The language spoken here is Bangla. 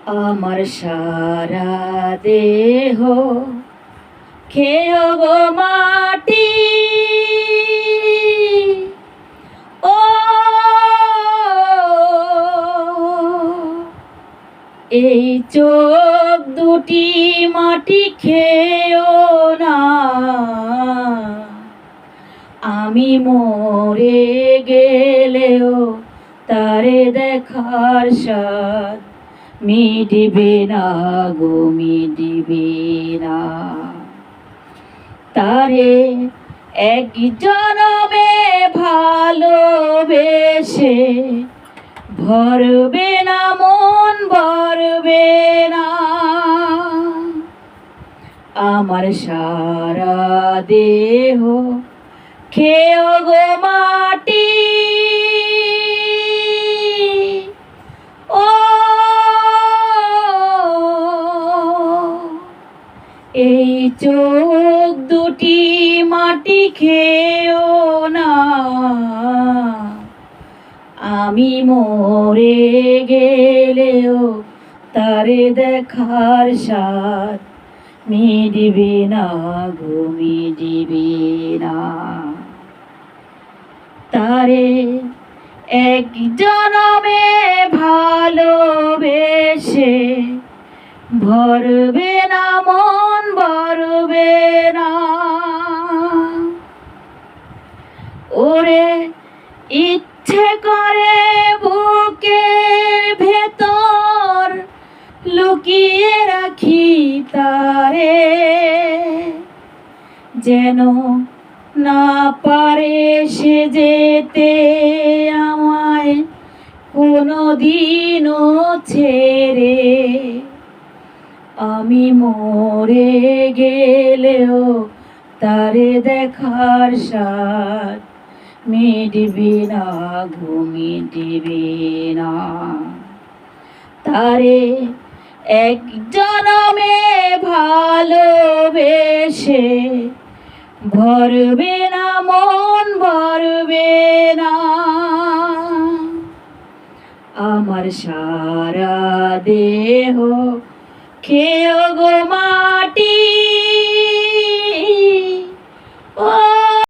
আমার সারা দেহ খেয়ে গো মাটি, ও এই চোখ দুটি মাটি খেয়েও না, আমি মরে গেলেও তারে দেখার স্বাদ মিটবে না গো, মিটবে না। তারে এক জনমে ভালোবেসে ভরবে না মন, ভরবে না। আমার সারা দেহ খেয়ে গো মাটি, ও এই চোখ দুটি মাটি খেয়েও না, আমি মরে গেলেও তারে দেখার স্বাদ মিটবে না গো, মিটবে না। তারে এক জনমে ভালোবেসে ভরবে না মন, ভরবে না। ওরে ইচ্ছে করে বুকের ভেতর লুকিয়ে রাখি তারে, যেন না পারে সে যেতে আমায় কোনোদিনও ছেড়ে। আমি মরে গেলেও তারে দেখার স্বাদ মিটবে না গো, মিটবে না। তারে এক জনমে ভালোবেসে ভরবে না মন, ভরবে না। আমার সারা দেহ খেয়ে গো মা